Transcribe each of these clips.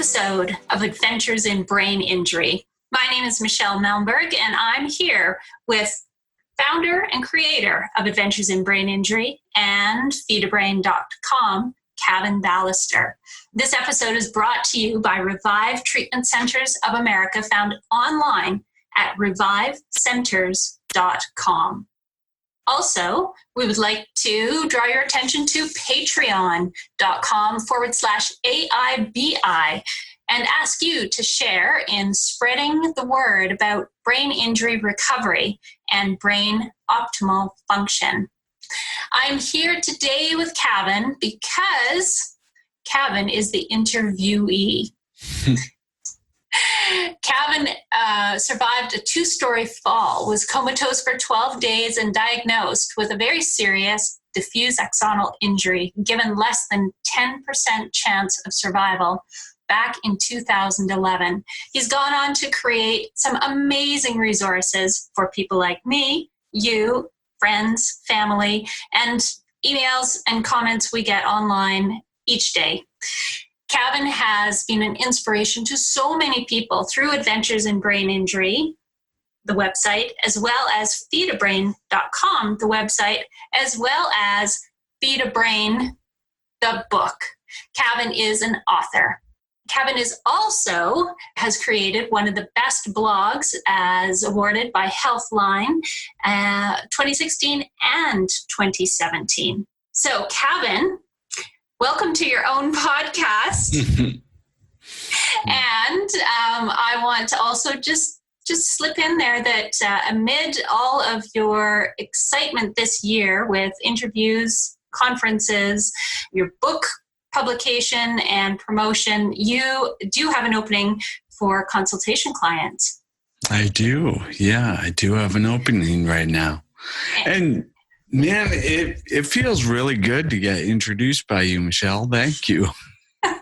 episode of Adventures in Brain Injury. My name is Michelle Melmberg, and I'm here with founder and creator of Adventures in Brain Injury and feedabrain.com, Cavin Ballister. This episode is brought to you by Revive Treatment Centers of America, found online at revivecenters.com. Also, we would like to draw your attention to patreon.com/AIBI and ask you to share in spreading the word about brain injury recovery and brain optimal function. I'm here today with Cavin because Cavin is the interviewee. Cavin survived a 2-story fall, was comatose for 12 days, and diagnosed with a very serious diffuse axonal injury, given less than 10% chance of survival back in 2011. He's gone on to create some amazing resources for people like me, you, friends, family, and emails and comments we get online each day. Cavin has been an inspiration to so many people through Adventures in Brain Injury, the website, as well as feedabrain.com, the website, as well as Feedabrain, the book. Cavin is an author. Cavin has created one of the best blogs as awarded by Healthline 2016 and 2017. So Cavin, welcome to your own podcast. And I want to also just slip in there that amid all of your excitement this year with interviews, conferences, your book publication and promotion, you do have an opening for consultation clients. I do. Yeah, I do have an opening right now. And man, it feels really good to get introduced by you, Michelle. Thank you.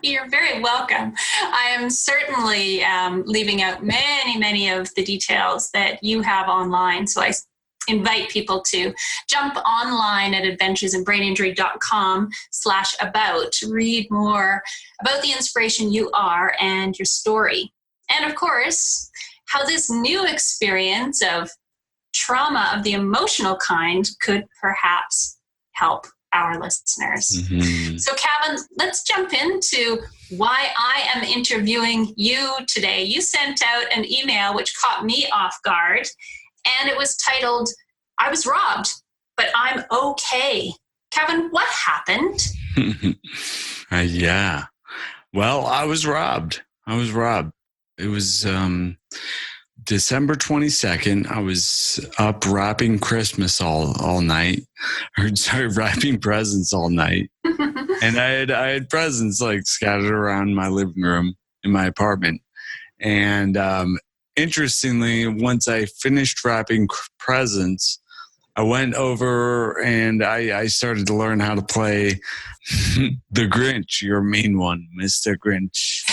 You're very welcome. I am certainly leaving out many of the details that you have online. So I invite people to jump online at adventuresinbraininjury.com/about to read more about the inspiration you are and your story. And of course, how this new experience of trauma of the emotional kind could perhaps help our listeners. Mm-hmm. So Cavin, let's jump into why I am interviewing you today. You sent out an email which caught me off guard, and it was titled, "I was robbed, but I'm okay." Cavin, what happened? Yeah. Well, I was robbed. It was December 22nd. I was up wrapping Christmas all night, wrapping presents all night. And I had presents like scattered around my living room in my apartment. And interestingly, once I finished wrapping presents, I went over and I started to learn how to play the Grinch, your main one, Mr. Grinch.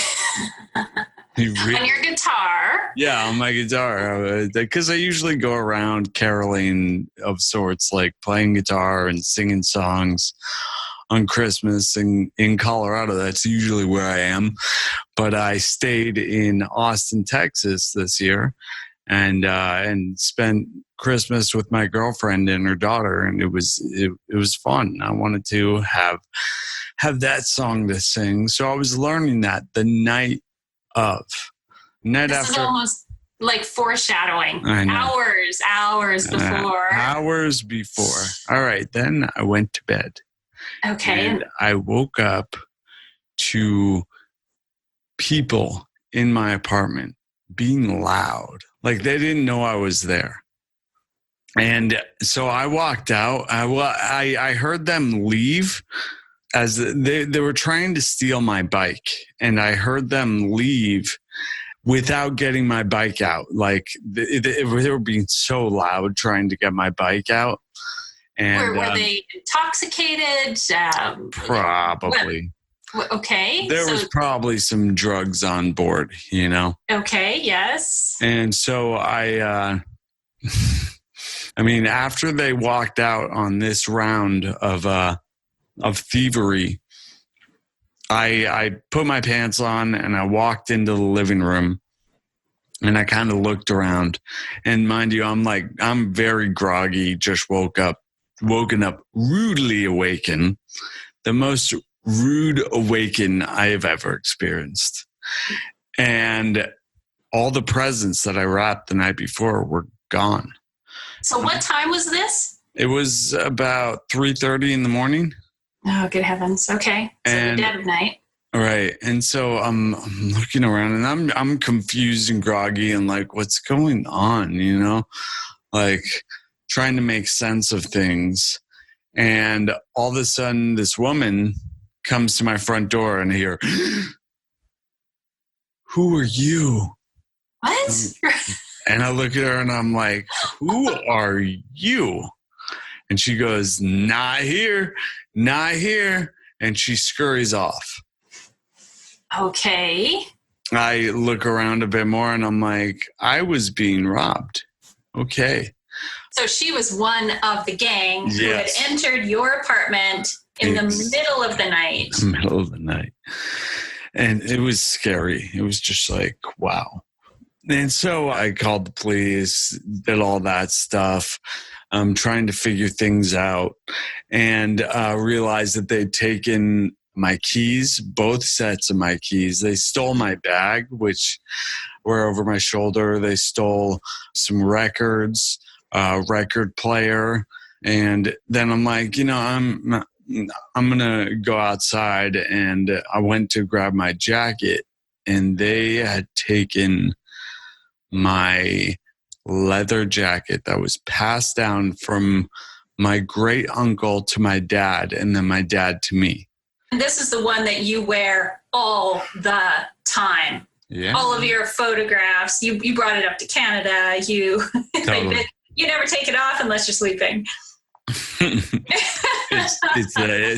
On your guitar? Yeah, on my guitar. Because I usually go around caroling of sorts, like playing guitar and singing songs on Christmas in Colorado. That's usually where I am. But I stayed in Austin, Texas this year and spent Christmas with my girlfriend and her daughter, and it was fun. I wanted to have that song to sing. So I was learning that the night This after. Is almost like foreshadowing. Hours before. Hours before. All right, then I went to bed. Okay. And I woke up to people in my apartment being loud. Like they didn't know I was there. And so I walked out. I heard them leave as they were trying to steal my bike, and I heard them leave without getting my bike out. Like they were being so loud trying to get my bike out. And were they intoxicated? Probably. Okay. There was probably some drugs on board, you know? Okay, yes. And so after they walked out on this round of thievery, I put my pants on and I walked into the living room and I kind of looked around. And mind you, I'm very groggy, just woken up, rudely awakened. The most rude awaken I have ever experienced. And all the presents that I wrapped the night before were gone. So what time was this? It was about 3:30 in the morning. Oh, good heavens. Okay. So the dead of night. Right. And so I'm looking around and I'm confused and groggy and like, what's going on? You know, like trying to make sense of things. And all of a sudden this woman comes to my front door and I hear, "Who are you?" What? And I look at her and I'm like, "Who are you?" And she goes, "Not here, not here." And she scurries off. Okay. I look around a bit more and I'm like, I was being robbed. Okay. So she was one of the gang who had entered your apartment in the middle of the night. Middle of the night. And it was scary. It was just like, wow. And so I called the police, did all that stuff, trying to figure things out, and realized that they'd taken my keys, both sets of my keys. They stole my bag, which were over my shoulder. They stole some records, record player. And then I'm like, I'm going to go outside. And I went to grab my jacket and they had taken my leather jacket that was passed down from my great uncle to my dad and then my dad to me. And this is the one that you wear all the time. Yeah. All of your photographs. You brought it up to Canada. You Totally. You never take it off unless you're sleeping.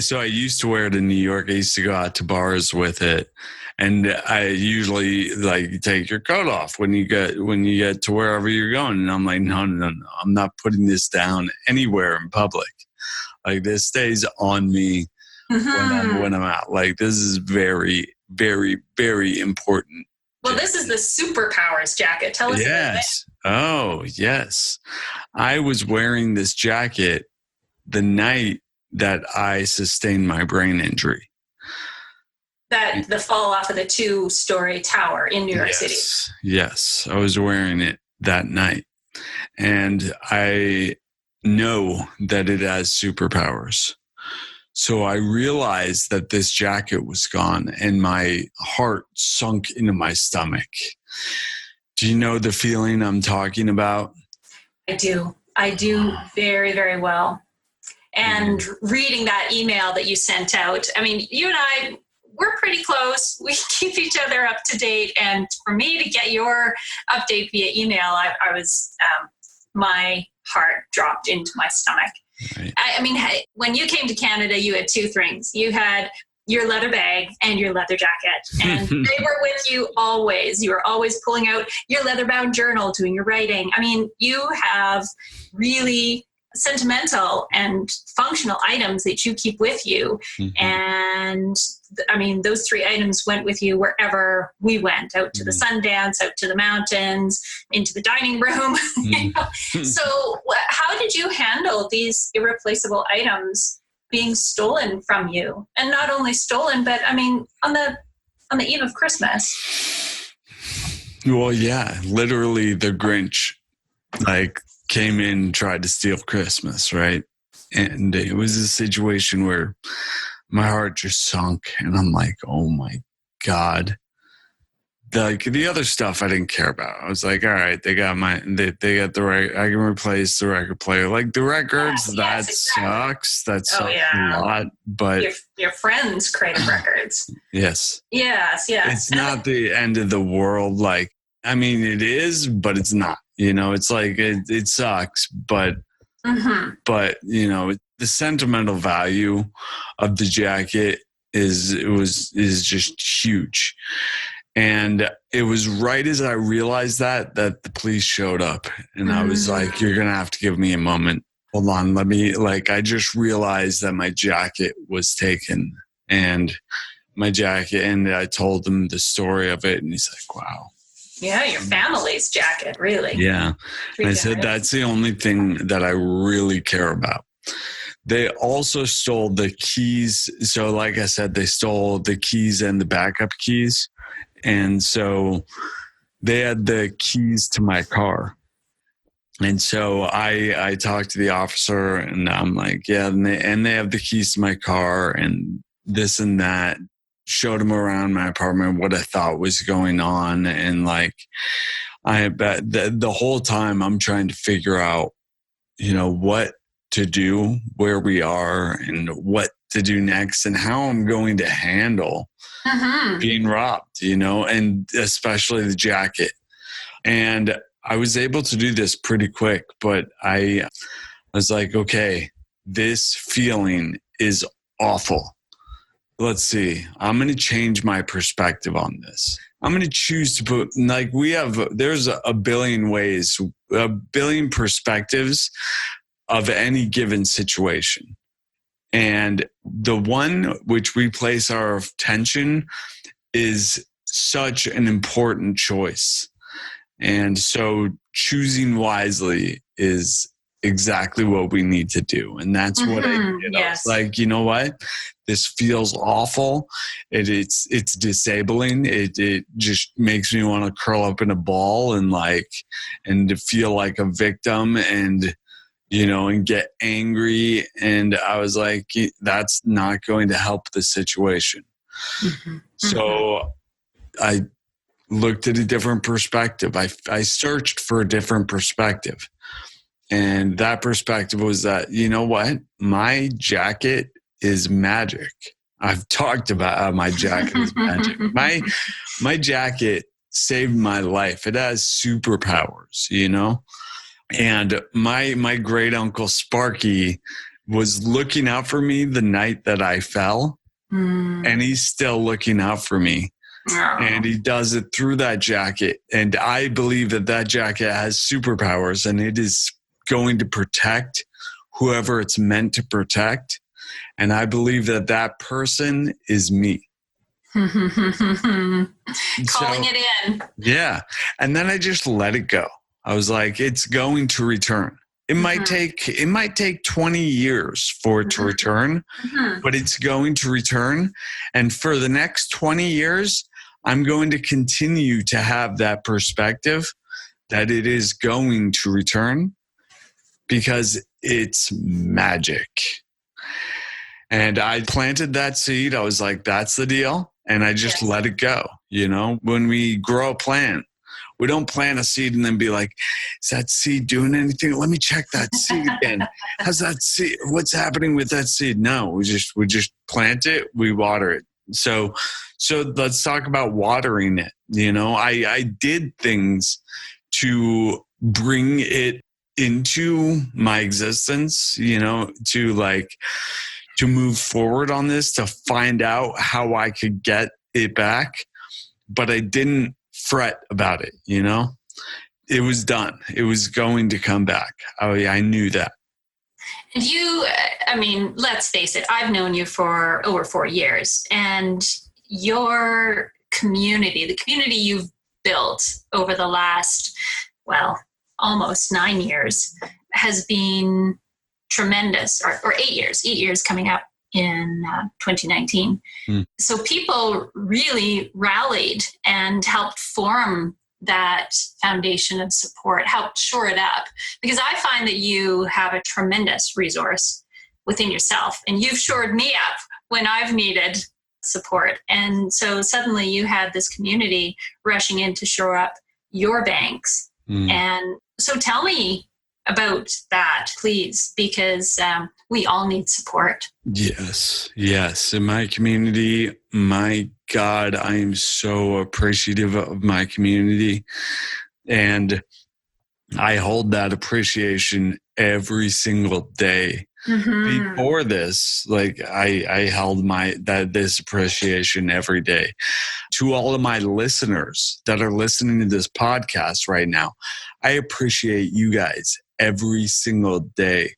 So I used to wear it in New York. I used to go out to bars with it, and I usually like take your coat off when you get to wherever you're going. And I'm like, no, I'm not putting this down anywhere in public. Like this stays on me when I'm out. Like this is very, very, very important. Well, this is the superpowers jacket. Tell us about it. Oh, yes. I was wearing this jacket the night that I sustained my brain injury. That the fall off of the 2-story tower in New York City. Yes, I was wearing it that night. And I know that it has superpowers. So I realized that this jacket was gone and my heart sunk into my stomach. Do you know the feeling I'm talking about? I do very, very well. And reading that email that you sent out, I mean, you and I, we're pretty close. We keep each other up to date. And for me to get your update via email, I was, my heart dropped into my stomach. Right. I mean, when you came to Canada, you had 2 things. You had your leather bag and your leather jacket. And they were with you always. You were always pulling out your leather-bound journal, doing your writing. I mean, you have really sentimental and functional items that you keep with you. And I mean, those 3 items went with you wherever we went, out to the Sundance, out to the mountains, into the dining room. So how did you handle these irreplaceable items being stolen from you? And not only stolen, but I mean, on the eve of Christmas. Well, yeah, literally the Grinch, came in and tried to steal Christmas, right? And it was a situation where my heart just sunk and I'm like, oh my God. The other stuff I didn't care about. I was like, all right, they got the right, I can replace the record player. Like the records, that sucks. That sucks a lot. But your friends created records. Yes. Yes. It's not the end of the world. I mean, it is, but it's not. It's like it sucks, but the sentimental value of the jacket is just huge. And it was right as I realized that the police showed up, and I was like, "You're gonna have to give me a moment. Hold on, let me." I just realized that my jacket was taken, and my jacket, and I told him the story of it, and he's like, wow. Yeah, your family's jacket, really. Yeah. And I said, that's the only thing that I really care about. They also stole the keys. So like I said, they stole the keys and the backup keys. And so they had the keys to my car. And so I talked to the officer, and I'm like, yeah, and they have the keys to my car and this and that. Showed him around my apartment, what I thought was going on. And like, I bet the whole time I'm trying to figure out, what to do, where we are, and what to do next, and how I'm going to handle being robbed, and especially the jacket. And I was able to do this pretty quick, but I was like, okay, this feeling is awful. Let's see. I'm going to change my perspective on this. I'm going to choose to put, there's a billion ways, a billion perspectives of any given situation. And the one which we place our attention is such an important choice. And so choosing wisely is exactly what we need to do. And that's what I did. Yes. I was like, you know what? This feels awful. It's disabling. It just makes me want to curl up in a ball and to feel like a victim and get angry. And I was like, that's not going to help the situation. So I looked at a different perspective. I searched for a different perspective. And that perspective was that, you know what? My jacket is magic. I've talked about how my jacket is magic. My jacket saved my life. It has superpowers, And my great uncle Sparky was looking out for me the night that I fell. And he's still looking out for me. And he does it through that jacket. And I believe that jacket has superpowers, and it is going to protect whoever it's meant to protect. And I believe that person is me. Calling it in. Yeah. And then I just let it go. I was like, it's going to return. It might take 20 years for it to return, but it's going to return. And for the next 20 years, I'm going to continue to have that perspective that it is going to return because it's magic. And I planted that seed. I was like, that's the deal. And I just let it go. When we grow a plant, we don't plant a seed and then be like, is that seed doing anything? Let me check that seed again. How's that seed? What's happening with that seed? No, we just plant it. We water it. So let's talk about watering it. I did things to bring it into my existence, to move forward on this, to find out how I could get it back. But I didn't fret about it, It was done. It was going to come back. I knew that. And let's face it, I've known you for over 4 years, and your community, the community you've built over the last, almost 9 years, has been tremendous, or 8 years coming up in 2019. So people really rallied and helped form that foundation of support, helped shore it up. Because I find that you have a tremendous resource within yourself, and you've shored me up when I've needed support. And so suddenly you had this community rushing in to shore up your banks. And so tell me about that, please, because we all need support. Yes. In my community, my God, I am so appreciative of my community. And I hold that appreciation every single day. Before this, I held this appreciation every day. To all of my listeners that are listening to this podcast right now, I appreciate you guys every single day.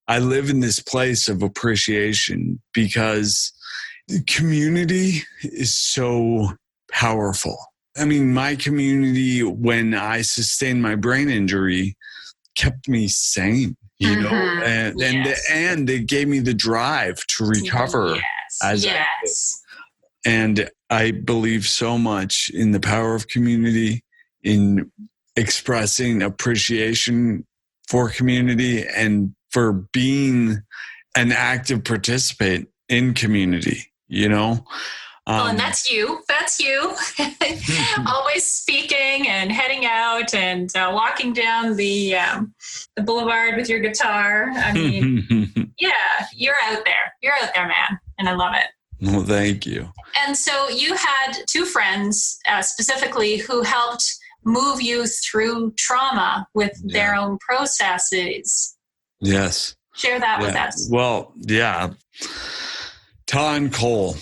I live in this place of appreciation because community is so powerful. I mean, my community, when I sustained my brain injury, kept me sane, you know, and it gave me the drive to recover as I did. And I believe so much in the power of community, in expressing appreciation for community, and for being an active participant in community, you know? And that's you. That's you. Always speaking and heading out and walking down the boulevard with your guitar. I mean, yeah, you're out there. You're out there, man. And I love it. Well, thank you. And so you had two friends specifically who helped move you through trauma with their own processes. Yes. Share that with us. Well, yeah. Ta and Cole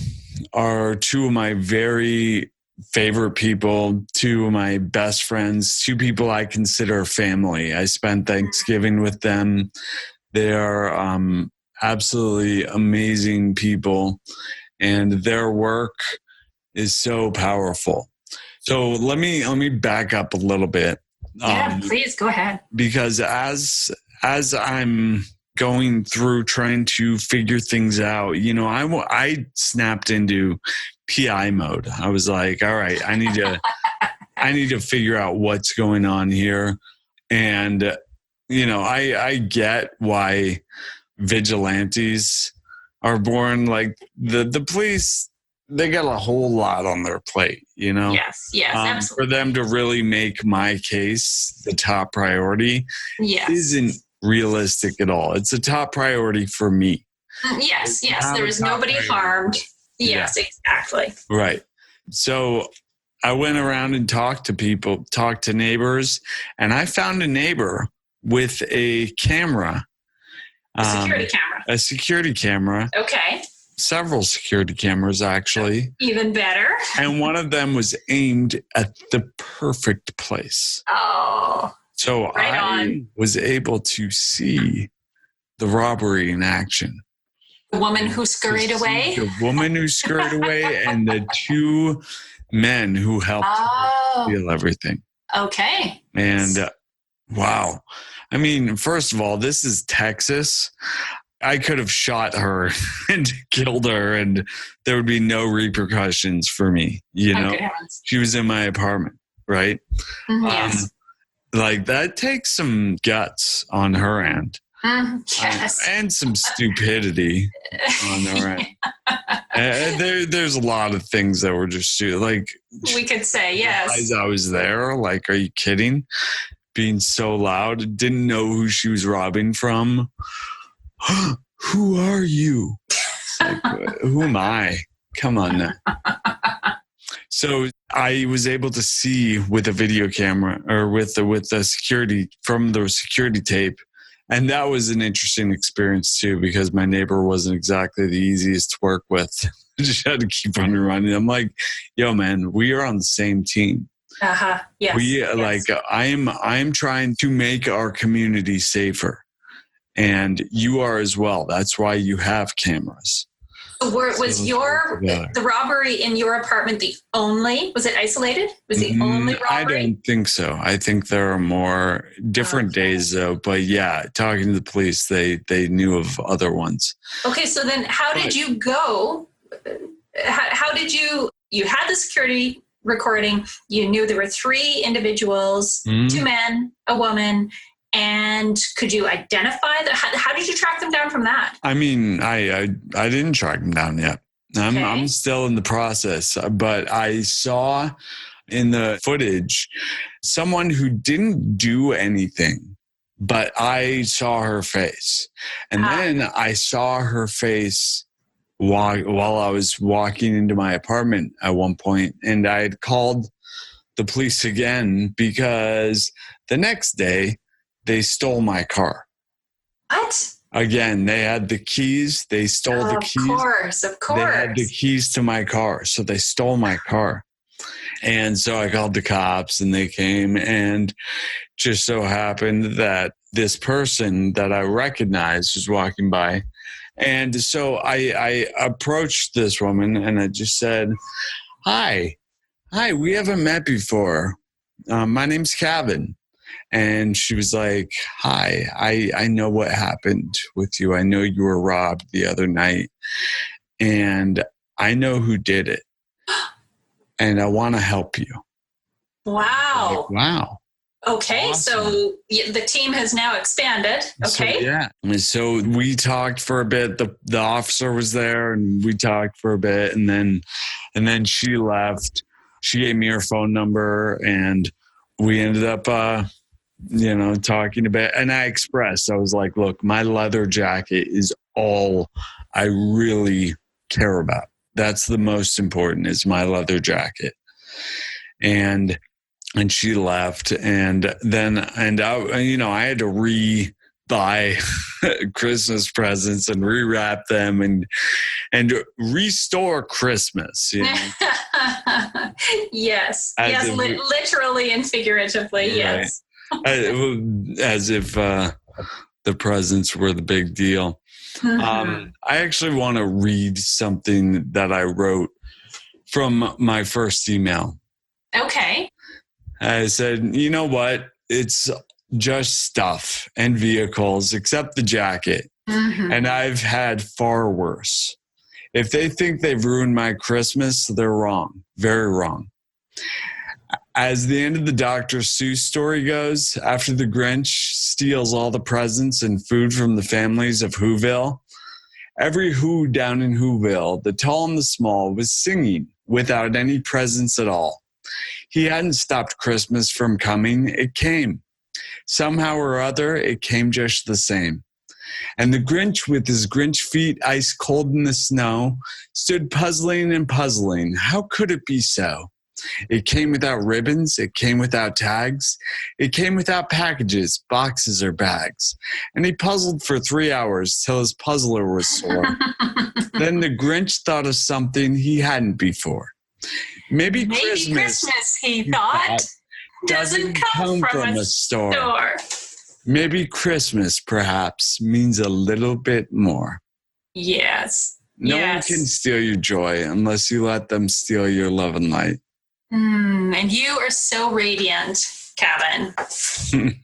are two of my very favorite people, two of my best friends, two people I consider family. I spent Thanksgiving with them. They are absolutely amazing people, and their work is so powerful. So let me back up a little bit. Yeah, please go ahead. Because as I'm going through trying to figure things out, you know, I snapped into PI mode. I was like, all right, I need to figure out what's going on here. And, you know, I get why vigilantes are born. Like the police, they got a whole lot on their plate, you know? Yes, absolutely. For them to really make my case the top priority isn't realistic at all. It's a top priority for me. Yes. There is nobody harmed. Yes, exactly. Right. So I went around and talked to people, talked to neighbors, and I found a neighbor with a camera. A security camera. A security camera. Okay. Several security cameras, actually. Even better. And one of them was aimed at the perfect place. Oh. So I was able to see the robbery in action. The woman who scurried away? The woman who scurried away and the two men who helped steal everything. Okay. And wow. I mean, first of all, this is Texas. I could have shot her and killed her, and there would be no repercussions for me. You know, she was in my apartment, right? Yes. Like that takes some guts on her end. Yes. And some stupidity on her end. There's a lot of things that were just like, we could say, yes. As I was there, like, are you kidding? Being so loud, didn't know who she was robbing from. Who are you? Like, who am I? Come on now. So I was able to see with a video camera or with the security from the security tape. And that was an interesting experience too, because my neighbor wasn't exactly the easiest to work with. I just had to keep on running. I'm like, yo, man, we are on the same team. Yes. Like I'm trying to make our community safer. And you are as well. That's why you have cameras. Was the robbery in your apartment was it isolated? Was the only robbery? I don't think so. I think there are more different days though. But yeah, talking to the police, they knew of other ones. Okay, so then how did you go? How did you had the security recording, you knew there were three individuals, two men, a woman, and could you identify that? How did you track them down from that? I mean, I didn't track them down yet. I'm still in the process, but I saw in the footage someone who didn't do anything, but I saw her face. And then I saw her face while I was walking into my apartment at one point, and I had called the police again because the next day, they stole my car. What? Again, they had the keys. They stole the keys. Of course. They had the keys to my car. So they stole my car. And so I called the cops and they came, and just so happened that this person that I recognized was walking by, And so I approached this woman and I just said, hi, we haven't met before. My name's Cavin. And she was like, hi, I know what happened with you. I know you were robbed the other night and I know who did it. And I want to help you. Wow. Like, wow. Okay, Awesome. so the team has now expanded. Okay. So, yeah. And so we talked for a bit. The officer was there and we talked for a bit. And then she left. She gave me her phone number and we ended up, talking a bit. And I was like, look, my leather jacket is all I really care about. That's the most important is my leather jacket. And she left, and then I had to re-buy Christmas presents and rewrap them and restore Christmas. You know? Yes, literally and figuratively. Right. Yes, as if the presents were the big deal. Mm-hmm. I actually want to read something that I wrote from my first email. Okay. I said, you know what? It's just stuff and vehicles, except the jacket. Mm-hmm. And I've had far worse. If they think they've ruined my Christmas, they're wrong. Very wrong. As the end of the Dr. Seuss story goes, after the Grinch steals all the presents and food from the families of Whoville, every Who down in Whoville, the tall and the small, was singing without any presents at all. He hadn't stopped Christmas from coming. It came. Somehow or other, it came just the same. And the Grinch, with his Grinch feet ice cold in the snow, stood puzzling and puzzling. How could it be so? It came without ribbons. It came without tags. It came without packages, boxes, or bags. And he puzzled for 3 hours till his puzzler was sore. Then the Grinch thought of something he hadn't before. Maybe Christmas, he thought, doesn't come from a store. Maybe Christmas, perhaps, means a little bit more. Yes. No one can steal your joy unless you let them steal your love and light. And you are so radiant, Cavin.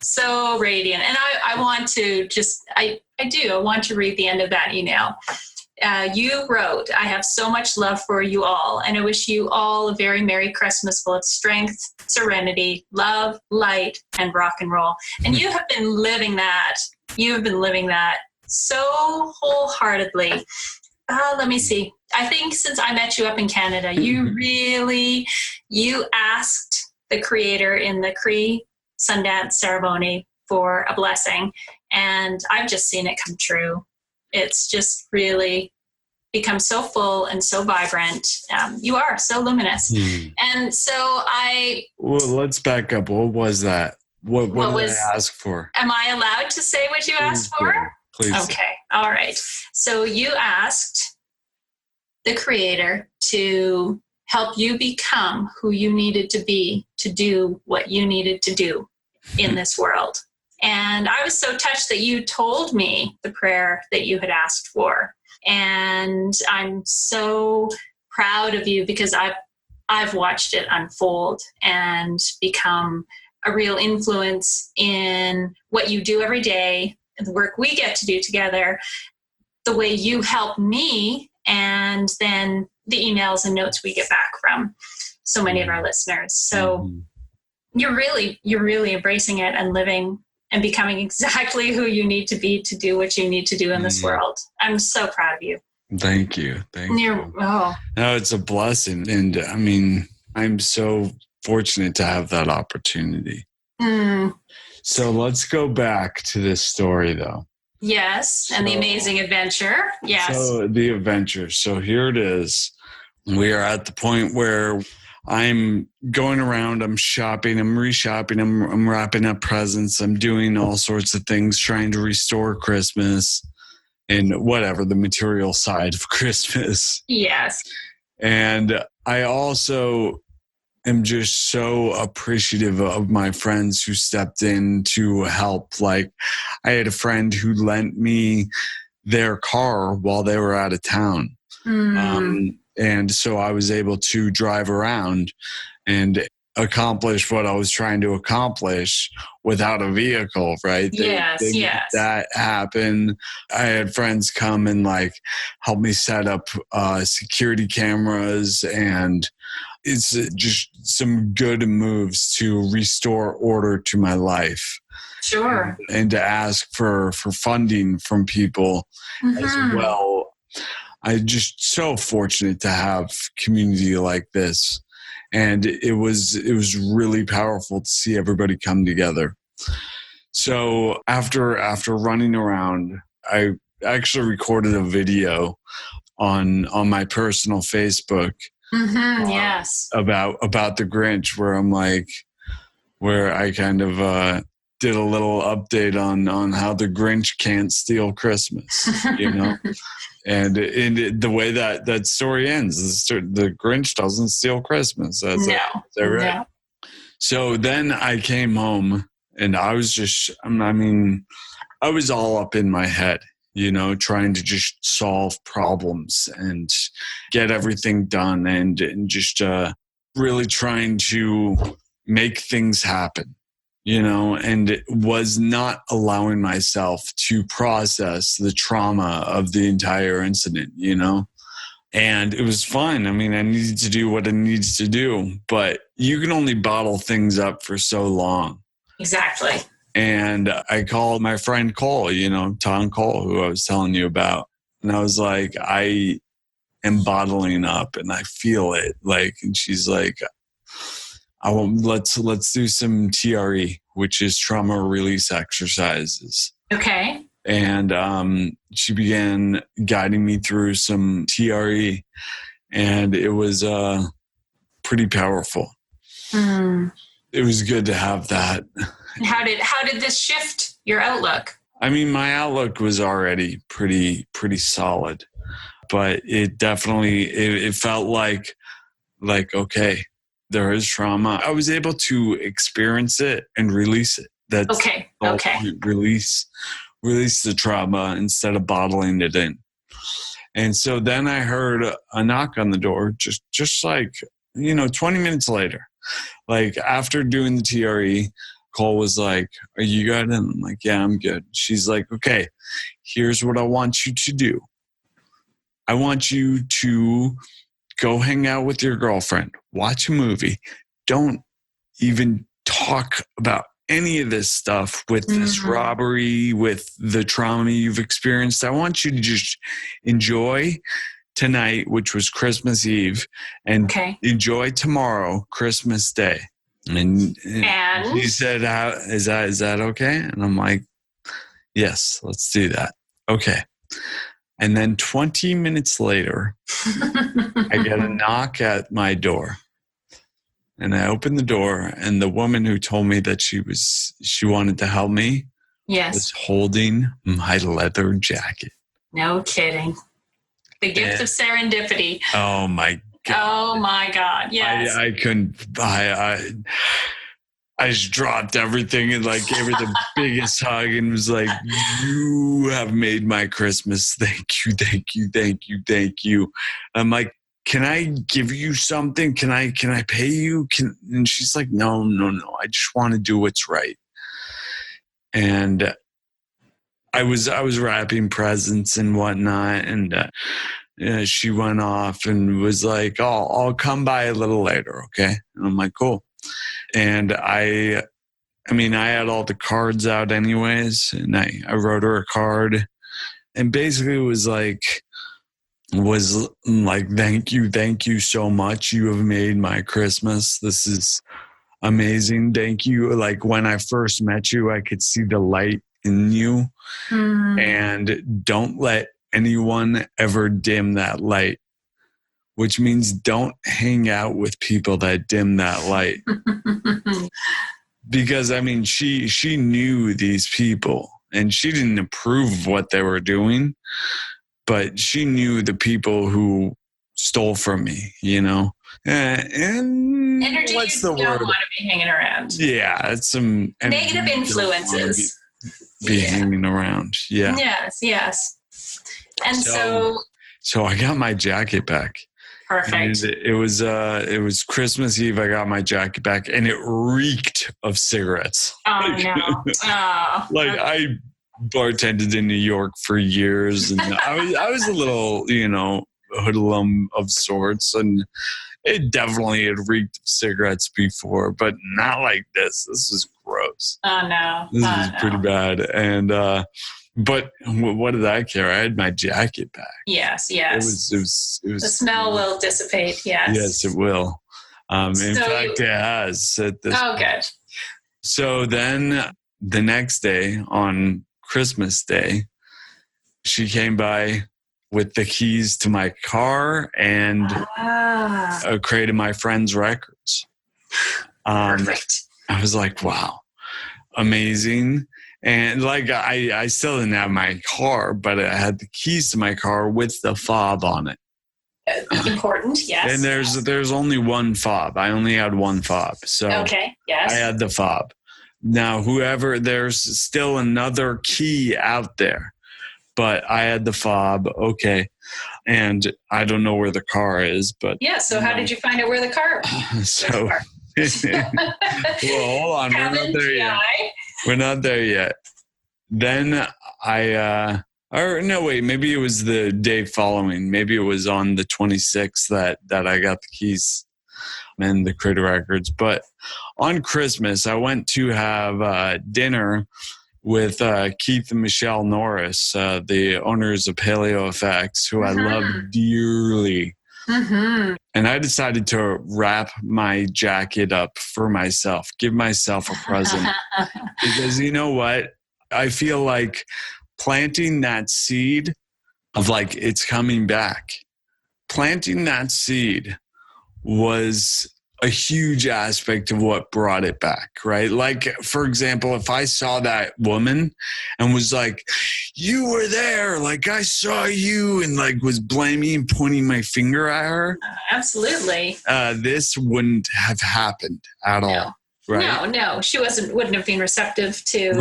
So radiant. And I want to I want to read the end of that email. You wrote, I have so much love for you all, and I wish you all a very Merry Christmas full of strength, serenity, love, light, and rock and roll. And you have been living that. You have been living that so wholeheartedly. Let me see. I think since I met you up in Canada, you asked the Creator in the Cree Sundance ceremony for a blessing, and I've just seen it come true. It's just really become so full and so vibrant. You are so luminous. And so Well, let's back up. What was that? What did I ask for? Am I allowed to say what you asked for? Please. Okay. All right. So you asked the Creator to help you become who you needed to be to do what you needed to do in this world. And I was so touched that you told me the prayer that you had asked for. And I'm so proud of you because I've watched it unfold and become a real influence in what you do every day, the work we get to do together, the way you help me, and then the emails and notes we get back from so many of our listeners. So you're really embracing it and living and becoming exactly who you need to be to do what you need to do in this world. I'm so proud of you. Thank you. No, it's a blessing. And I mean, I'm so fortunate to have that opportunity. So let's go back to this story though. Yes. And the amazing adventure. Yes. So the adventure. So here it is. We are at the point where I'm going around, I'm shopping, I'm reshopping, I'm wrapping up presents, I'm doing all sorts of things, trying to restore Christmas and whatever, the material side of Christmas. Yes. And I also am just so appreciative of my friends who stepped in to help. Like I had a friend who lent me their car while they were out of town. And so I was able to drive around and accomplish what I was trying to accomplish without a vehicle, right? They made that happen. I had friends come and like help me set up security cameras, and it's just some good moves to restore order to my life. Sure. And to ask for funding from people as well. I'm just so fortunate to have community like this. And it was really powerful to see everybody come together. So after running around, I actually recorded a video on my personal Facebook. Yes. About the Grinch, where I kind of did a little update on how the Grinch can't steal Christmas, you know? And in the way that story ends, the Grinch doesn't steal Christmas. Is that right? No. So then I came home and I was I was all up in my head, you know, trying to just solve problems and get everything done and just really trying to make things happen. You know, and was not allowing myself to process the trauma of the entire incident, you know? And it was fun. I mean, I needed to do what I needed to do, but you can only bottle things up for so long. Exactly. And I called my friend Cole, you know, Tom Cole, who I was telling you about. And I was like, I am bottling up and I feel it. Like, and she's like, let's do some TRE, which is trauma release exercises. Okay. And she began guiding me through some TRE, and it was pretty powerful. It was good to have that. How did this shift your outlook? I mean, my outlook was already pretty solid, but it definitely it felt like okay. There is trauma. I was able to experience it and release it. That's okay. Release the trauma instead of bottling it in. And so then I heard a knock on the door, just like, you know, 20 minutes later. Like after doing the TRE, Cole was like, "Are you good?" And I'm like, "Yeah, I'm good." She's like, "Okay, here's what I want you to do. I want you to go hang out with your girlfriend, watch a movie. Don't even talk about any of this stuff with this robbery, with the trauma you've experienced. I want you to just enjoy tonight, which was Christmas Eve, and enjoy tomorrow, Christmas Day." And she said, is that okay? And I'm like, yes, let's do that. Okay. And then 20 minutes later, I get a knock at my door. And I open the door, and the woman who told me that she wanted to help me was holding my leather jacket. No kidding. The gift of serendipity. Oh my God. Oh my God. Yes. I couldn't. I just dropped everything and like gave her the biggest hug and was like, "You have made my Christmas. Thank you, thank you, thank you, thank you." I'm like, "Can I give you something? Can I pay you?" And she's like, No. I just want to do what's right. And I was wrapping presents and whatnot, and she went off and was like, I'll come by a little later, okay? And I'm like, cool. And I had all the cards out anyways, and I wrote her a card, and basically was like, thank you so much. You have made my Christmas. This is amazing. Thank you. Like when I first met you, I could see the light in you, and don't let anyone ever dim that light. Which means don't hang out with people that dim that light. Because, I mean, she knew these people, and she didn't approve of what they were doing, but she knew the people who stole from me, you know? And energy what's you the don't word? want to be hanging around. Yeah, it's some negative influences. Be hanging around. Yeah. Yes. And so I got my jacket back. Perfect. And it was Christmas Eve. I got my jacket back, and it reeked of cigarettes. Oh no! Oh, I bartended in New York for years, and I was a little, hoodlum of sorts, and it definitely had reeked of cigarettes before, but not like this. This is gross. Oh no! This is pretty bad, and but what did I care? I had my jacket back. Yes. It was. The smell will dissipate. Yes. Yes, it will. In fact, it has. Good. So then the next day, on Christmas Day, she came by with the keys to my car and a crate of my friend's records. Perfect. I was like, wow, amazing. And I still didn't have my car, but I had the keys to my car with the fob on it. Important, yes. And there's only one fob. I only had one fob. So okay, yes. I had the fob. Now, there's still another key out there, but I had the fob. Okay. And I don't know where the car is, but. Yeah. So how did you find out where the car was? Well, hold on. Cavin, We're not there yet. We're not there yet. Then maybe it was the day following. Maybe it was on the 26th that I got the keys and the crate of records. But on Christmas, I went to have dinner with Keith and Michelle Norris, the owners of Paleo Effects, who I love dearly. Mm-hmm. And I decided to wrap my jacket up for myself, give myself a present. Because you know what? I feel like planting that seed of it's coming back. Planting that seed was a huge aspect of what brought it back, right? Like, for example, if I saw that woman and was like, you were there, I saw you, and was blaming and pointing my finger at her. Absolutely. This wouldn't have happened at all, right? No. She wouldn't have been receptive to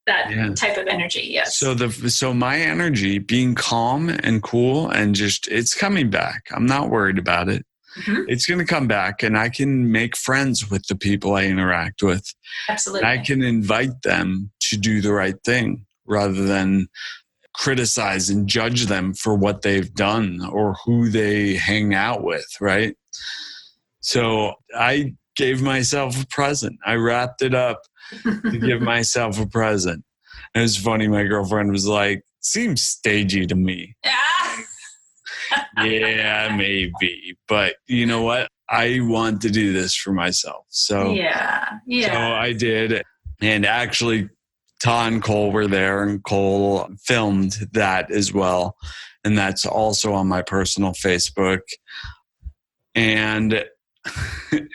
that type of energy, yes. So my energy, being calm and cool and just, it's coming back. I'm not worried about it. Mm-hmm. It's going to come back, and I can make friends with the people I interact with. Absolutely. And I can invite them to do the right thing rather than criticize and judge them for what they've done or who they hang out with, right? So I gave myself a present. I wrapped it up to give myself a present. And it was funny. My girlfriend was like, seems stagey to me. Yeah, maybe. But you know what? I want to do this for myself. So yeah. So I did. And actually, Ta and Cole were there, and Cole filmed that as well. And that's also on my personal Facebook. And it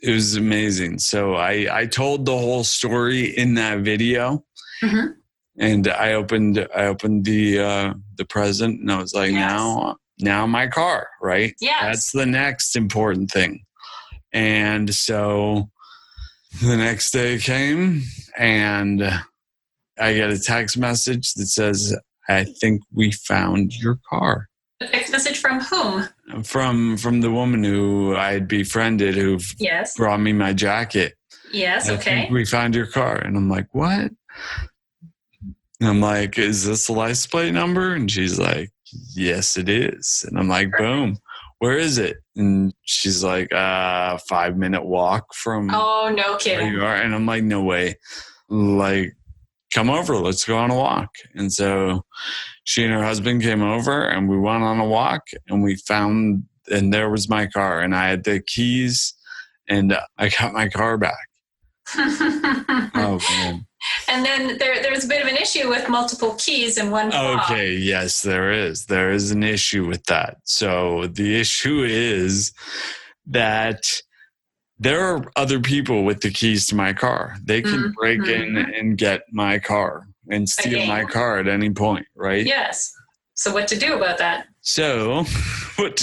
was amazing. So I told the whole story in that video. Mm-hmm. And I opened the present, and I was like, now my car, right? Yes. That's the next important thing. And so the next day came, and I get a text message that says, I think we found your car. A text message from whom? From the woman who I had befriended, who brought me my jacket. Yes, okay. I think we found your car. And I'm like, what? And I'm like, is this the license plate number? And she's like, yes, it is. And I'm like, boom, where is it? And she's like, 5-minute walk from no kidding. where you are. And I'm like, no way. Come over, let's go on a walk. And so she and her husband came over, and we went on a walk, and and there was my car, and I had the keys, and I got my car back. Oh, man. And then there's a bit of an issue with multiple keys in one fob. Okay, yes, there is. There is an issue with that. So the issue is that there are other people with the keys to my car. They can break in and get my car and steal my car at any point, right? Yes. So what to do about that? So I went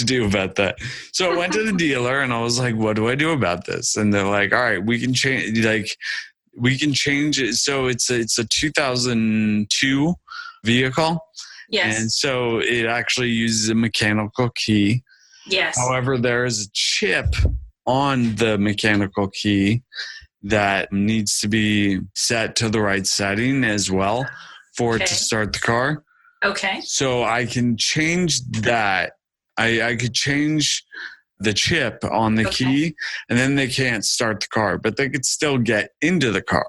to the dealer, and I was like, what do I do about this? And they're like, all right, we can change it. So it's a 2002 vehicle, Yes. And so it actually uses a mechanical key. Yes. However, there is a chip on the mechanical key that needs to be set to the right setting as well for it to start the car. Okay. So I can change that. I could change the chip on the key, and then they can't start the car, but they could still get into the car.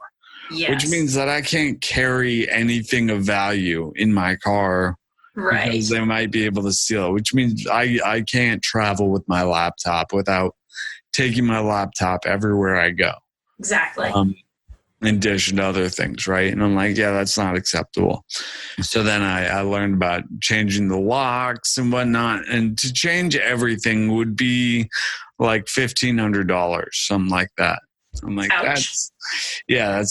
Yes. Which means that I can't carry anything of value in my car because they might be able to steal it, which means I can't travel with my laptop without taking my laptop everywhere I go. Exactly. In addition to other things, right? And I'm like, yeah, that's not acceptable. So then I learned about changing the locks and whatnot. And to change everything would be like $1,500, something like that. I'm like, that's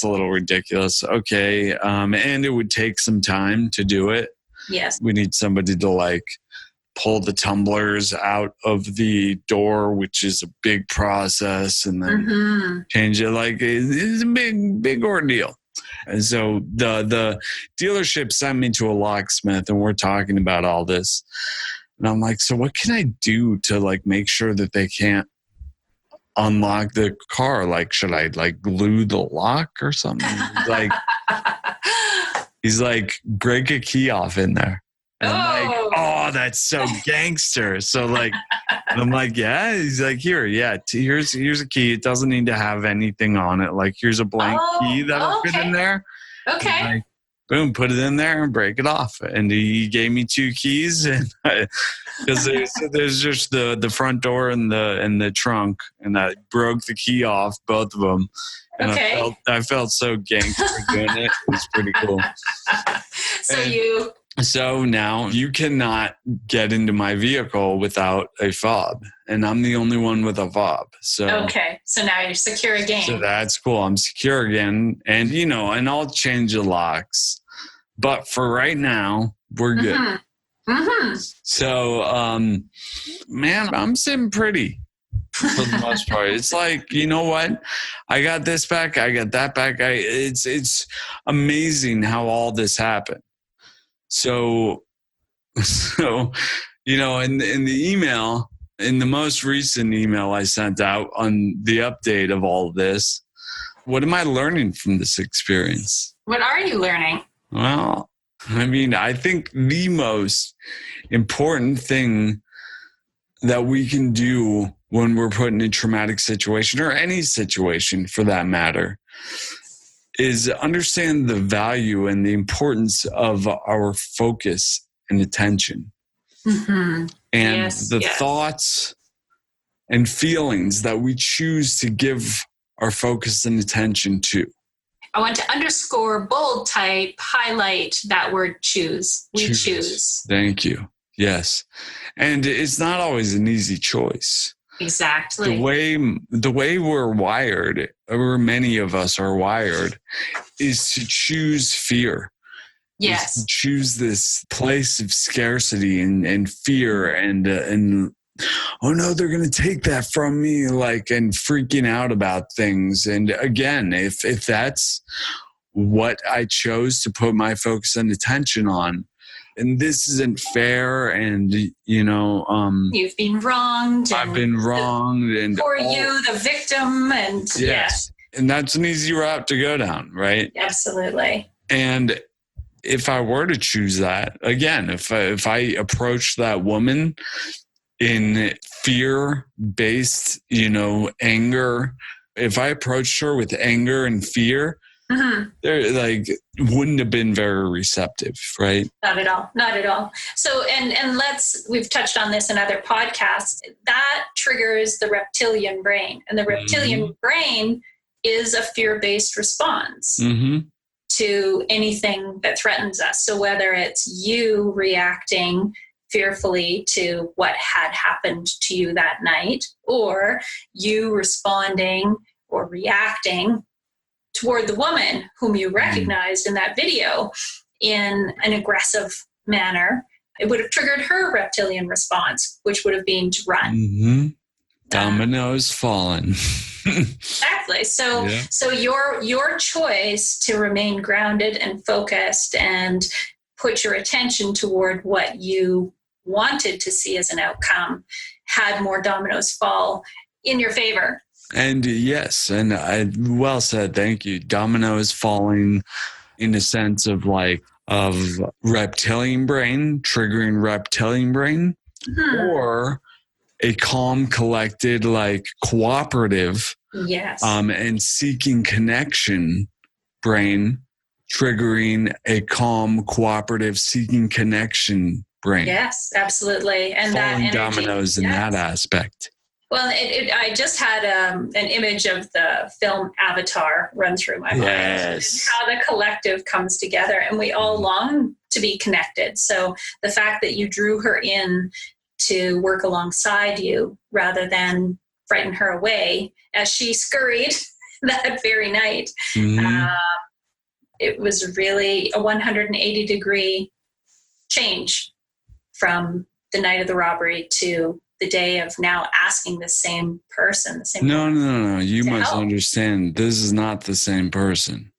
a little ridiculous. Okay. And it would take some time to do it. Yes. We need somebody to like pull the tumblers out of the door, which is a big process, and then change it. Like it's a big ordeal. And so the dealership sent me to a locksmith, and we're talking about all this. And I'm like, so what can I do to like make sure that they can't unlock the car? Like, should I like glue the lock or something? He's like, break a key off in there. And I'm like, oh, that's so gangster. So like, and I'm like, yeah. He's like, here's a key. It doesn't need to have anything on it. Like, here's a blank key that'll fit in there. Okay. Like, boom, put it in there and break it off. And he gave me 2 keys, and because there's just the front door and the trunk, and I broke the key off both of them. And I felt so gangster doing it. It was pretty cool. So now you cannot get into my vehicle without a fob, and I'm the only one with a fob. So so now you're secure again. So that's cool. I'm secure again, and and I'll change the locks, but for right now, we're good. So, man, I'm sitting pretty for the most part. It's like, you know what? I got this back. I got that back. It's amazing how all this happened. So, in the email, in the most recent email I sent out on the update of all of this, what am I learning from this experience? What are you learning? Well, I mean, I think the most important thing that we can do when we're put in a traumatic situation, or any situation for that matter, is understand the value and the importance of our focus and attention. And thoughts and feelings that we choose to give our focus and attention to. I want to underscore, bold type, highlight that word choose. We choose. Thank you. Yes. And it's not always an easy choice. Exactly. The way we're wired, or many of us are wired, is to choose fear. Yes. Is to choose this place of scarcity and fear and oh no, they're going to take that from me, and freaking out about things. And again, if that's what I chose to put my focus and attention on, and this isn't fair, and you've been wronged. I've been wronged, and you, the victim, and yes, and that's an easy route to go down, right? Absolutely. And if I were to choose that again, if I approach that woman in fear-based, anger, if I approached her with anger and fear, they're wouldn't have been very receptive, right? Not at all. So, and we've touched on this in other podcasts, that triggers the reptilian brain, and the reptilian brain is a fear-based response to anything that threatens us. So whether it's you reacting fearfully to what had happened to you that night, or you responding or reacting toward the woman whom you recognized in that video in an aggressive manner, it would have triggered her reptilian response, which would have been to run. Dominoes fallen. Exactly. So your choice to remain grounded and focused and put your attention toward what you wanted to see as an outcome had more dominoes fall in your favor. And yes, and well said. Thank you. Dominoes falling in a sense of reptilian brain, triggering reptilian brain, or a calm, collected, cooperative, yes, and seeking connection brain, triggering a calm, cooperative, seeking connection brain. Yes, absolutely. And falling that energy, dominoes in that aspect. Well, I just had an image of the film Avatar run through my mind, and how the collective comes together, and we all long to be connected. So the fact that you drew her in to work alongside you rather than frighten her away as she scurried that very night, it was really a 180-degree change from the night of the robbery to the day of now asking the same person, the same. No. You must understand. This is not the same person.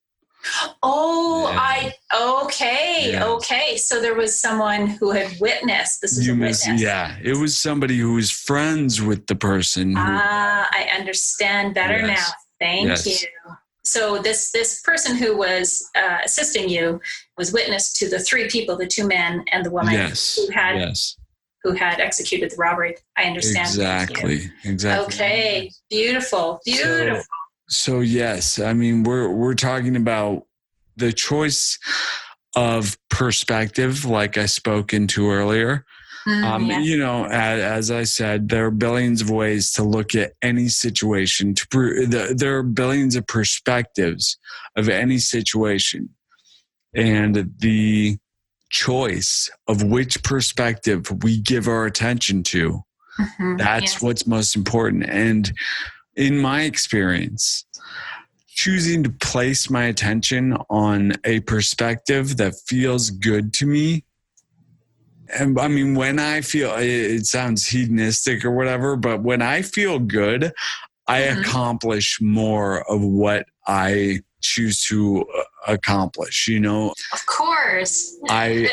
Oh, yeah. Okay. So there was someone who had witnessed. This is a witness. Yeah, it was somebody who was friends with the person. I understand better now. Thank you. So this person who was assisting you was witness to the three people, the two men and the woman who had executed the robbery. I understand. Exactly. Okay. Beautiful. So yes, I mean, we're talking about the choice of perspective, like I spoke into earlier. As I said, there are billions of ways to look at any situation. There are billions of perspectives of any situation. And the choice of which perspective we give our attention to, that's what's most important. And in my experience, choosing to place my attention on a perspective that feels good to me. And I mean, when I feel, it sounds hedonistic or whatever, but when I feel good, I accomplish more of what I choose to accomplish, Of course. I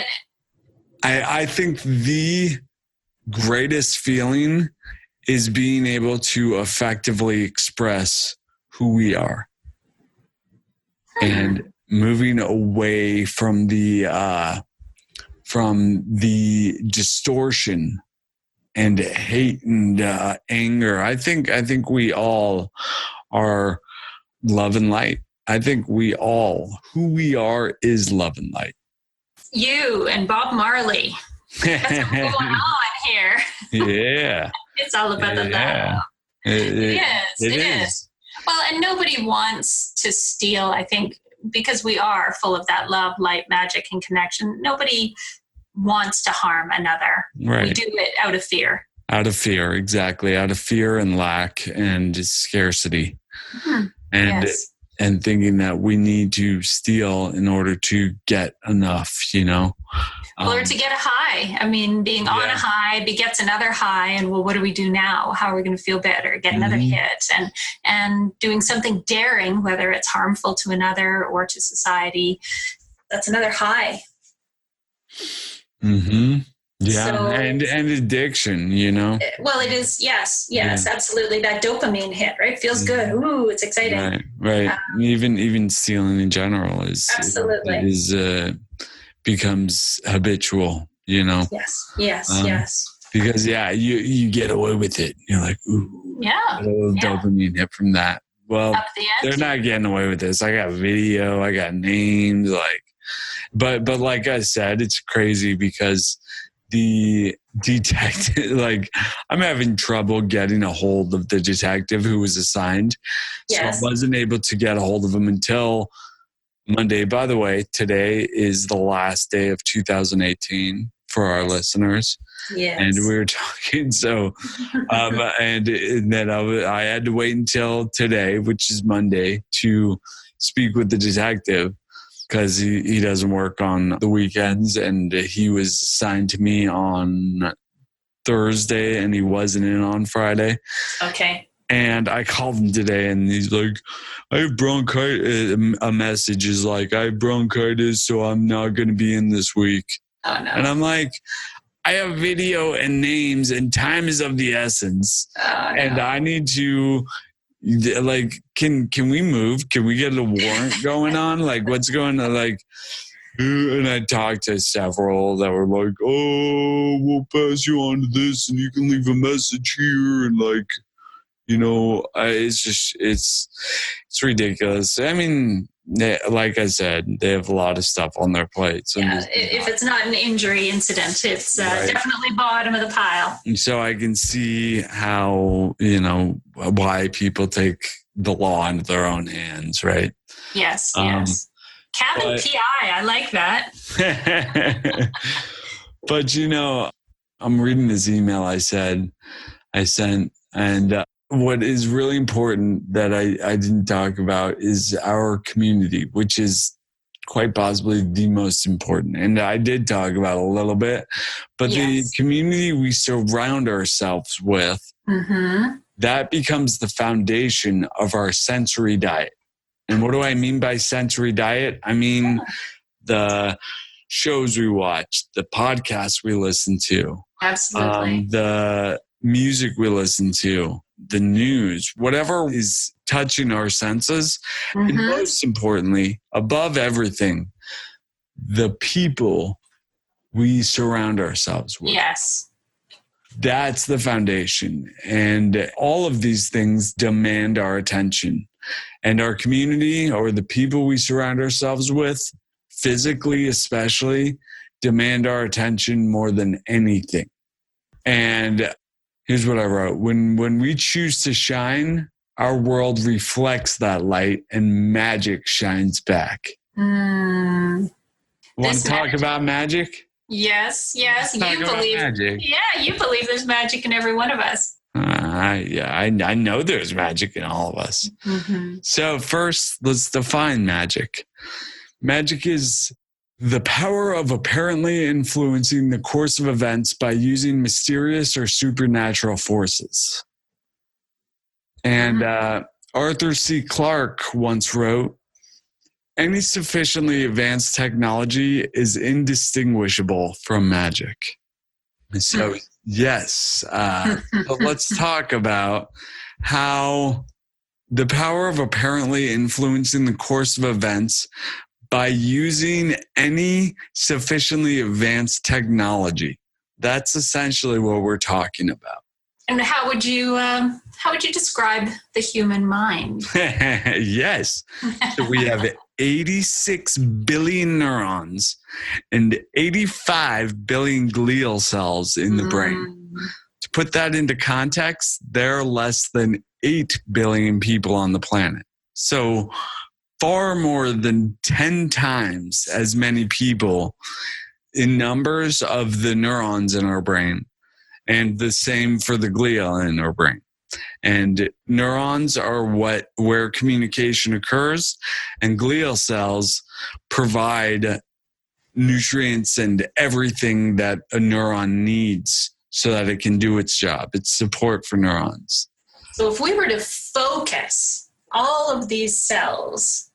think the greatest feeling is being able to effectively express who we are and moving away from the distortion and hate and anger. I think we all are love and light. I think who we are is love and light. You and Bob Marley. That's what's going on here. Yeah. It's all about the love. It is. Well, and nobody wants to steal, I think, because we are full of that love, light, magic, and connection. Nobody wants to harm another. Right. We do it out of fear. Out of fear, exactly. Out of fear and lack and scarcity. And thinking that we need to steal in order to get enough, Or to get a high. I mean, being on a high begets another high. And well, what do we do now? How are we going to feel better? Get another hit. And doing something daring, whether it's harmful to another or to society, that's another high. Yeah, so, and addiction, Well, it is, yes, absolutely. That dopamine hit, right? Feels good. Ooh, it's exciting. Right. Even stealing in general becomes habitual, Yes. Because you get away with it. You're like, ooh, a little dopamine hit from that. Well, they're not getting away with this. I got video, I got names, but like I said, it's crazy because the detective, I'm having trouble getting a hold of the detective who was assigned. Yes. So I wasn't able to get a hold of him until Monday. By the way, today is the last day of 2018 for our listeners. Yes. And we were talking, and then I had to wait until today, which is Monday, to speak with the detective. Because he doesn't work on the weekends, and he was assigned to me on Thursday, and he wasn't in on Friday. Okay. And I called him today and he's like, I have bronchitis. A message is like, I have bronchitis, so I'm not going to be in this week. Oh, no. And I'm like, I have video and names and time is of the essence. Oh, no. And I need to, like, can we move? Can we get a warrant going on? Like, what's going on? Like, and I talked to several that were like, oh, we'll pass you on to this and you can leave a message here. And like, you know, it's ridiculous. I mean, like I said, they have a lot of stuff on their plate. So yeah, if it's not an injury incident, it's right. Definitely bottom of the pile. And so I can see how, you know, why people take the law into their own hands, right? Yes, yes. Cavin PI, I like that. But, you know, I'm reading this email I sent, and what is really important that I didn't talk about is our community, which is quite possibly the most important. And I did talk about it a little bit, but the community we surround ourselves with, that becomes the foundation of our sensory diet. And what do I mean by sensory diet? I mean the shows we watch, the podcasts we listen to, absolutely, the music we listen to, the news, whatever is touching our senses. And most importantly, above everything, the people we surround ourselves with. Yes. That's the foundation. And all of these things demand our attention. And our community, or the people we surround ourselves with, physically especially, demand our attention more than anything. And here's what I wrote. When we choose to shine, our world reflects that light and magic shines back. Want to talk about magic? Yes. You believe magic. Yeah, you believe there's magic in every one of us. I know there's magic in all of us. So first, let's define magic. Magic is the power of apparently influencing the course of events by using mysterious or supernatural forces. And Arthur C. Clarke once wrote, any sufficiently advanced technology is indistinguishable from magic. So, yes, but let's talk about how the power of apparently influencing the course of events by using any sufficiently advanced technology. That's essentially what we're talking about. And how would you describe the human mind? Yes. So we have 86 billion neurons and 85 billion glial cells in the brain. To put that into context, there are less than 8 billion people on the planet. So far more than 10 times as many people in numbers of the neurons in our brain. And the same for the glia in our brain. And neurons are where communication occurs, and glial cells provide nutrients and everything that a neuron needs so that it can do its job. It's support for neurons. So if we were to focus all of these cells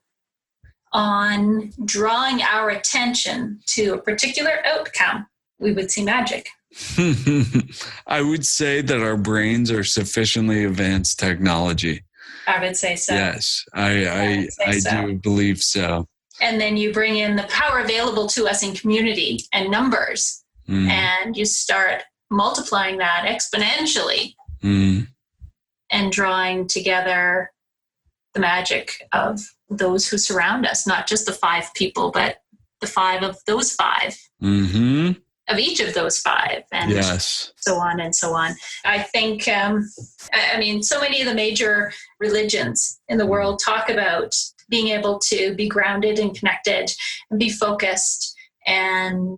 on drawing our attention to a particular outcome, we would see magic. I would say that our brains are sufficiently advanced technology. I would say so. Yes, I do believe so. And then you bring in the power available to us in community and numbers, and you start multiplying that exponentially and drawing together the magic of those who surround us, not just the 5 people, but the 5 of those 5. Of each of those 5, and so on and so on. I think, so many of the major religions in the world talk about being able to be grounded and connected and be focused and,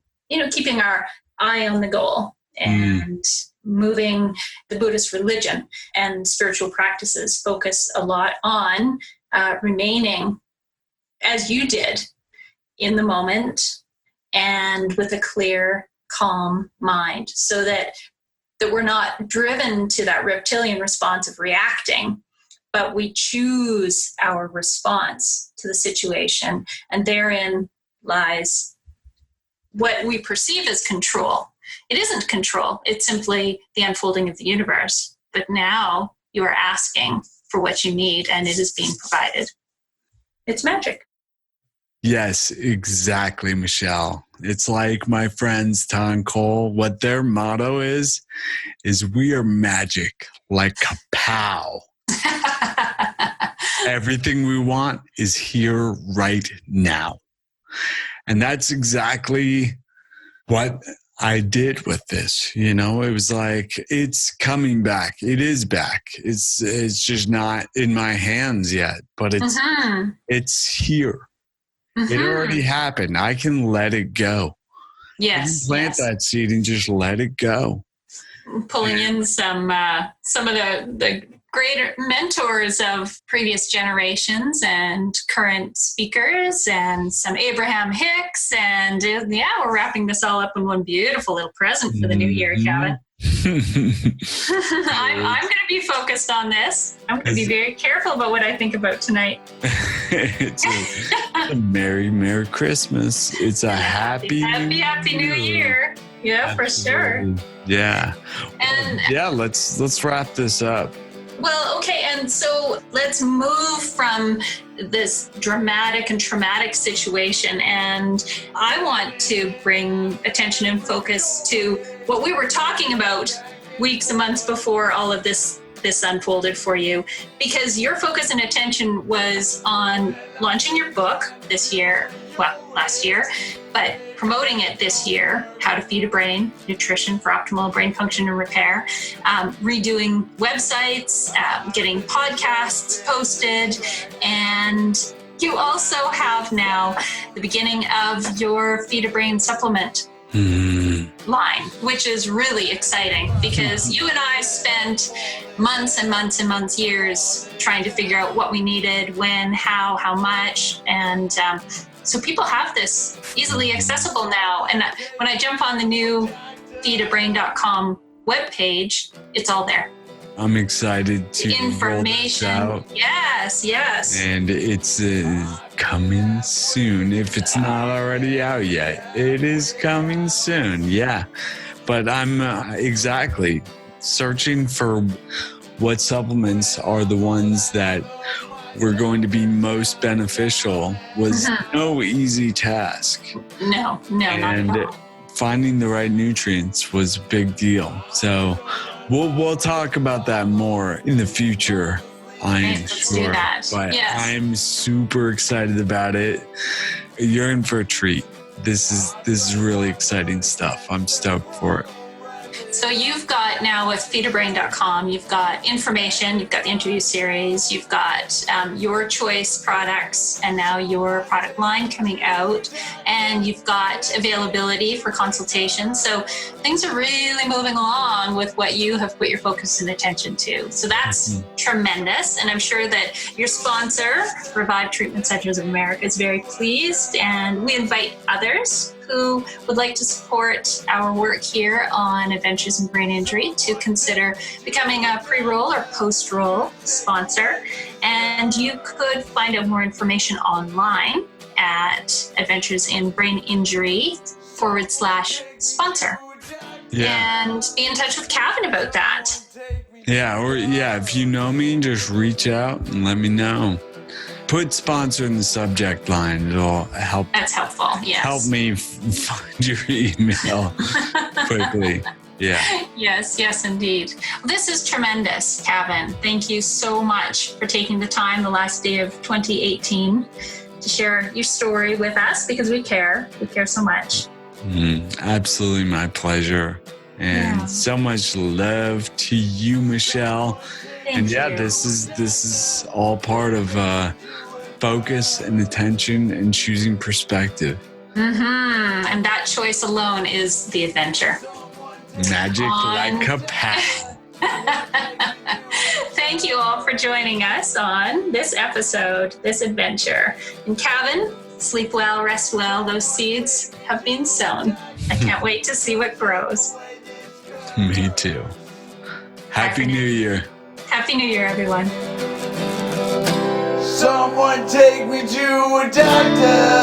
keeping our eye on the goal and moving. The Buddhist religion and spiritual practices focus a lot on remaining, as you did, in the moment and with a clear, calm mind, so that that we're not driven to that reptilian response of reacting, but we choose our response to the situation. And therein lies what we perceive as control. It isn't control. It's simply the unfolding of the universe. But now you are asking for what you need, and it is being provided. It's magic. Yes, exactly, Michelle. It's like my friends, Tom Cole, what their motto is we are magic, like kapow. Everything we want is here right now. And that's exactly what I did with this. You know, it was like, it's coming back. It is back. It's just not in my hands yet, but it's here. It already happened. I can let it go. Yes. Plant that seed and just let it go. Pulling in some of the greater mentors of previous generations and current speakers, and some Abraham Hicks, and we're wrapping this all up in one beautiful little present for the new year, Cavin. I'm going to be focused on this. I'm going to be very careful about what I think about tonight. It's a Merry Christmas. It's a happy New Year. Yeah, absolutely. For sure. Yeah. And let's wrap this up. Well, okay, and so let's move from this dramatic and traumatic situation, and I want to bring attention and focus to what we were talking about weeks and months before all of this unfolded for you, because your focus and attention was on launching your book last year, but promoting it this year, How to Feed a Brain, Nutrition for Optimal Brain Function and Repair, redoing websites, getting podcasts posted, and you also have now the beginning of your Feed a Brain supplement line, which is really exciting because you and I spent months and months and months, years trying to figure out what we needed, when, how much, and so people have this easily accessible now. And when I jump on the new feedabrain.com webpage, it's all there. I'm excited to information. Roll this out. Yes. And it's coming soon. If it's not already out yet, it is coming soon. Yeah. But I'm exactly searching for what supplements are the ones that were going to be most beneficial. Was no easy task. No, not at all. Finding the right nutrients was a big deal. So we'll talk about that more in the future. Let's do that. But yes. I'm super excited about it. You're in for a treat. This is really exciting stuff. I'm stoked for it. So you've got now with feedabrain.com, you've got information, you've got the interview series, you've got your choice products, and now your product line coming out, and you've got availability for consultation. So things are really moving along with what you have put your focus and attention to. So that's tremendous. And I'm sure that your sponsor, Revive Treatment Centers of America, is very pleased. And we invite others who would like to support our work here on Adventures in Brain Injury to consider becoming a pre-roll or post-roll sponsor. And you could find out more information online at Adventures in Brain Injury /sponsor. Yeah. And be in touch with Cavin about that. Yeah, if you know me, just reach out and let me know. Put sponsor in the subject line. It'll help. That's helpful, yes. Help me find your email quickly. Yeah. Yes, indeed. This is tremendous, Cavin. Thank you so much for taking the time the last day of 2018 to share your story with us, because we care. We care so much. Absolutely my pleasure. And so much love to you, Michelle. Thank you. This is all part of focus and attention and choosing perspective. And that choice alone is the adventure. Magic like a path. Thank you all for joining us on this episode, this adventure. And Cavin, sleep well, rest well. Those seeds have been sown. I can't wait to see what grows. Me too. Happy New Year. Happy New Year, everyone. Someone take me to a doctor.